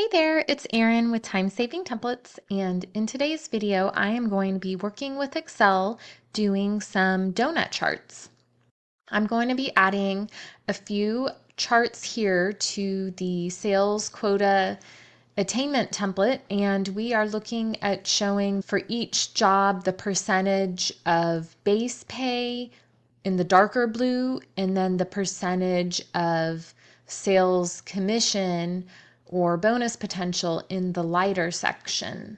Hey there, it's Erin with Time Saving Templates, and in today's video, I am going to be working with Excel doing some donut charts. I'm going to be adding a few charts here to the sales quota attainment template, and we are looking at showing for each job the percentage of base pay in the darker blue, and then the percentage of sales commission or bonus potential in the lighter section.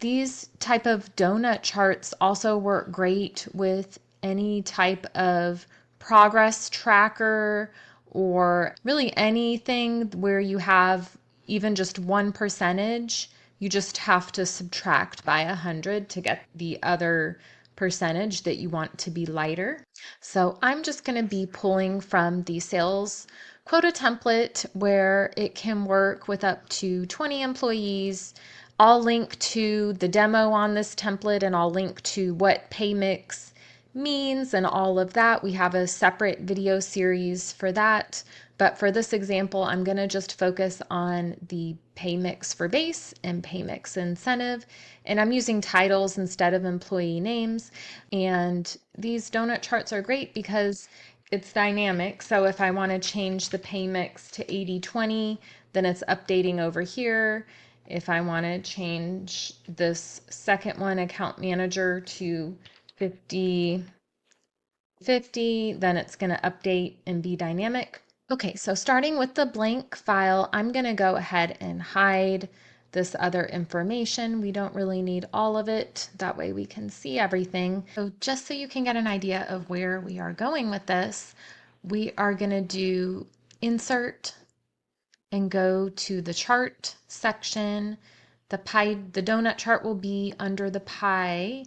These type of donut charts also work great with any type of progress tracker or really anything where you have even just one percentage. You just have to subtract by 100 to get the other percentage that you want to be lighter. So I'm just going to be pulling from the sales quota template where it can work with up to 20 employees. I'll link to the demo on this template, and I'll link to what pay mix means and all of that. We have a separate video series for that. But for this example, I'm going to just focus on the pay mix for base and pay mix incentive. And I'm using titles instead of employee names. And these donut charts are great because it's dynamic. So if I want to change the pay mix to 80/20, then it's updating over here. If I want to change this second one, account manager, to 50/50, then it's going to update and be dynamic. Okay, so starting with the blank file, I'm going to go ahead and hide this other information. We don't really need all of it. That way we can see everything. So just so you can get an idea of where we are going with this, we are going to do insert and go to the chart section. The donut chart will be under the pie.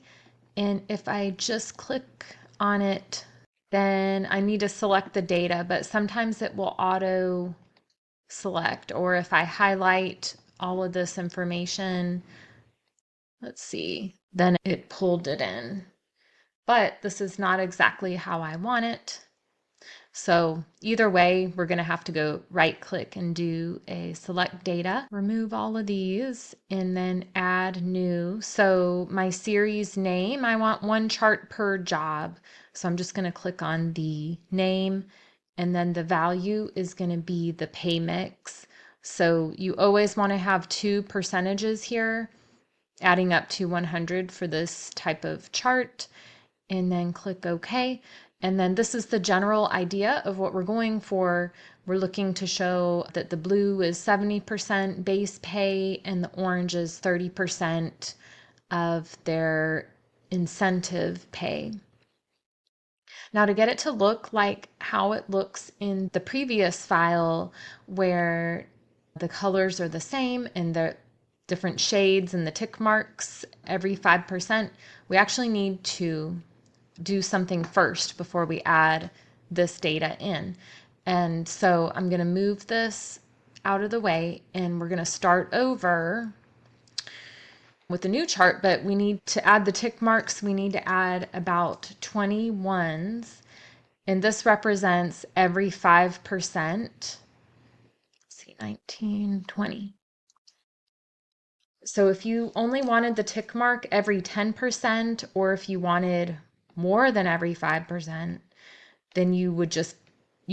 And if I just click on it, then I need to select the data, but sometimes it will auto select, or if I highlight all of this information, let's see, then it pulled it in. But this is not exactly how I want it. So either way, we're going to have to go right click and do a select data, remove all of these, and then add new. So my series name, I want one chart per job. So I'm just going to click on the name, and then the value is going to be the pay mix. So you always want to have two percentages here, adding up to 100 for this type of chart, and then click OK. And then this is the general idea of what we're going for. We're looking to show that the blue is 70% base pay and the orange is 30% of their incentive pay. Now, to get it to look like how it looks in the previous file, where the colors are the same and the different shades and the tick marks every 5%, we actually need to do something first before we add this data in. And so I'm going to move this out of the way, and we're going to start over with a new chart, but we need to add the tick marks. We need to add about 20 ones, and this represents every 5%. Let's see, 19, 20. So if you only wanted the tick mark every 10%, or if you wanted more than every 5%, then you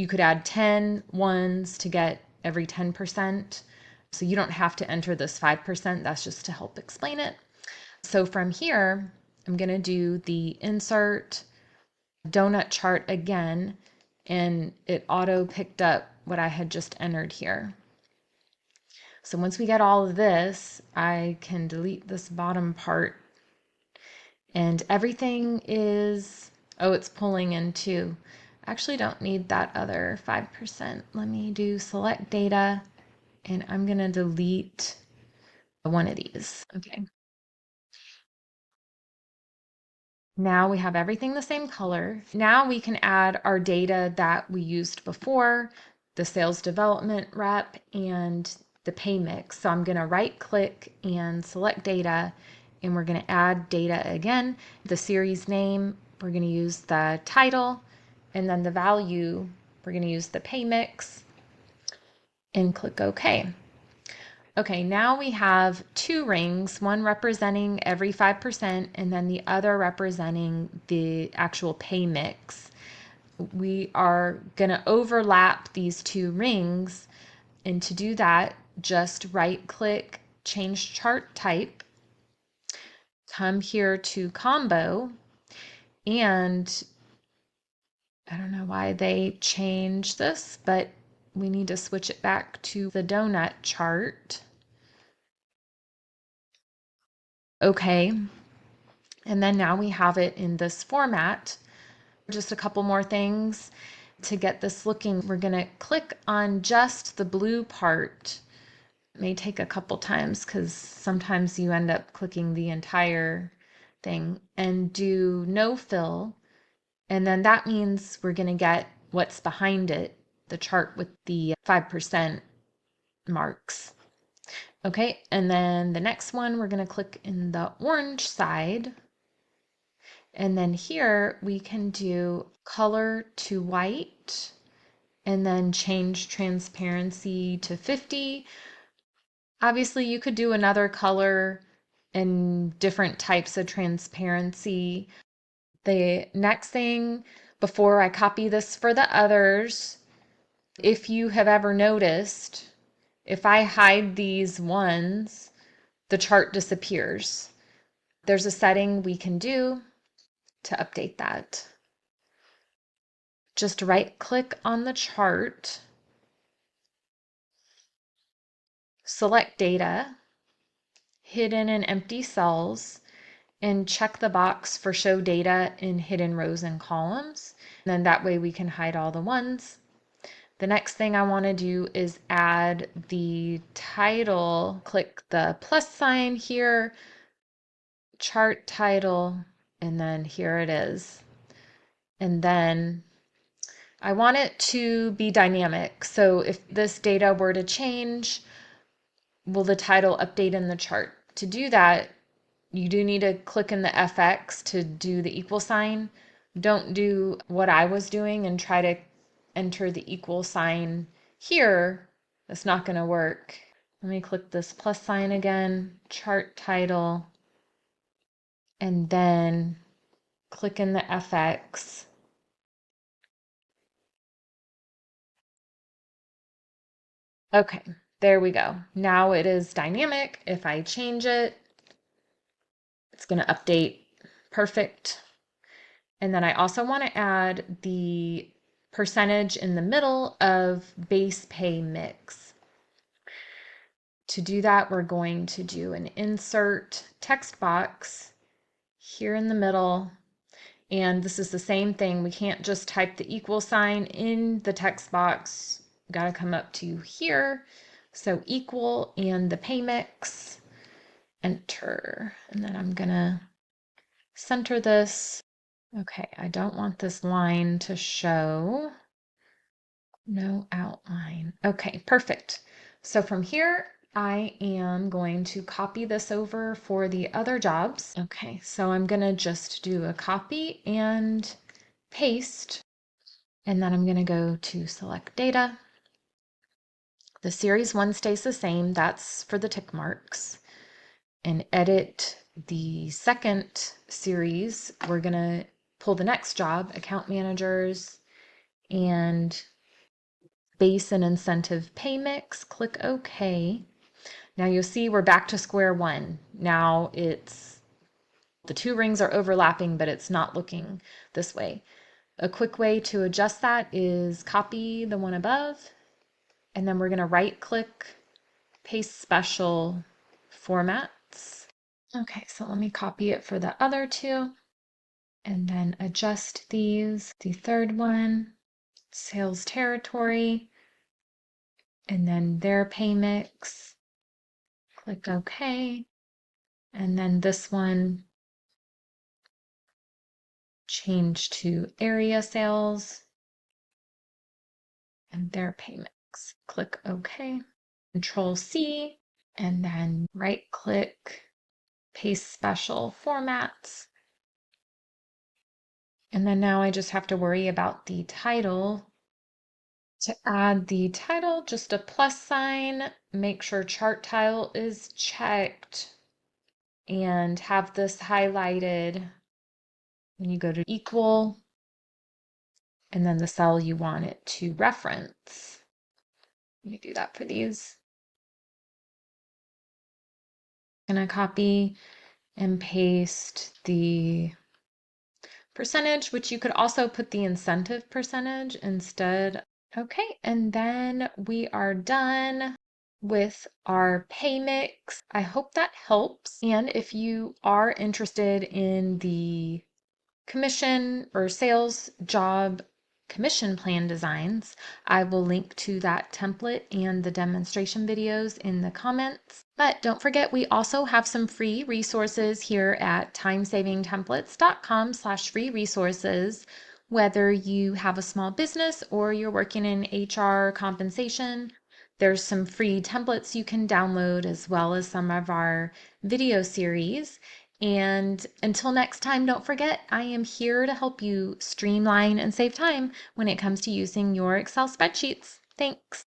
could add 10 ones to get every 10%. So you don't have to enter this 5%. That's just to help explain it. So from here, I'm going to do the insert donut chart again, and it auto picked up what I had just entered here. So once we get all of this, I can delete this bottom part, and everything is, oh, it's pulling in too. Actually don't need that other 5%. Let me do select data, and I'm going to delete one of these. Okay. Now we have everything the same color. Now we can add our data that we used before, the sales development rep and the pay mix. So I'm going to right click and select data, and we're going to add data again. The series name, we're going to use the title, and then the value, we're going to use the pay mix, and click OK. Okay, now we have two rings, one representing every 5% and then the other representing the actual pay mix. We are going to overlap these two rings, and to do that, just right click, change chart type, come here to combo, and I don't know why they changed this, but we need to switch it back to the donut chart. Okay, and then now we have it in this format. Just a couple more things to get this looking. We're going to click on just the blue part. It may take a couple times because sometimes you end up clicking the entire thing, and do no fill. And then that means we're going to get what's behind it, the chart with the 5% marks. Okay, and then the next one, we're going to click in the orange side. And then here we can do color to white and then change transparency to 50. Obviously, you could do another color and different types of transparency. The next thing, before I copy this for the others, if you have ever noticed, if I hide these ones, the chart disappears. There's a setting we can do to update that. Just right click on the chart, select data, hidden and empty cells, and check the box for show data in hidden rows and columns. And then that way we can hide all the ones. The next thing I want to do is add the title. Click the plus sign here, chart title, and then here it is. And then I want it to be dynamic. So if this data were to change, will the title update in the chart? To do that, you do need to click in the FX to do the equal sign. Don't do what I was doing and try to enter the equal sign here. That's not going to work. Let me click this plus sign again, chart title, and then click in the FX. Okay, there we go. Now it is dynamic. If I change it, it's going to update. Perfect. And then I also want to add the percentage in the middle of base pay mix. To do that, we're going to do an insert text box here in the middle. And this is the same thing. We can't just type the equal sign in the text box. Got to come up to here. So equal and the pay mix, enter. And then I'm going to center this. Okay, I don't want this line to show. No outline. Okay, perfect. So from here, I am going to copy this over for the other jobs. Okay, so I'm going to just do a copy and paste, and then I'm going to go to select data. The series one stays the same. That's for the tick marks. And edit the second series. We're going to pull the next job, account managers, and base and incentive pay mix. Click OK. Now you'll see we're back to square one. Now it's the two rings are overlapping, but it's not looking this way. A quick way to adjust that is copy the one above, and then we're going to right click, paste special formats. Okay, so let me copy it for the other two, and then adjust these. The third one, sales territory, and then their pay mix. Click OK. And then this one, change to area sales and their pay mix. Click OK. Control C, and then right click, paste special formats. And then now I just have to worry about the title. To add the title, just a plus sign, make sure chart tile is checked, and have this highlighted when you go to equal, and then the cell you want it to reference. Let me do that for these. I'm going to copy and paste the percentage, which you could also put the incentive percentage instead. Okay, and then we are done with our pay mix. I hope that helps. And if you are interested in the commission or sales job commission plan designs, I will link to that template and the demonstration videos in the comments. But don't forget, we also have some free resources here at timesavingtemplates.com/free resources. Whether you have a small business or you're working in HR compensation, there's some free templates you can download as well as some of our video series. And until next time, don't forget, I am here to help you streamline and save time when it comes to using your Excel spreadsheets. Thanks.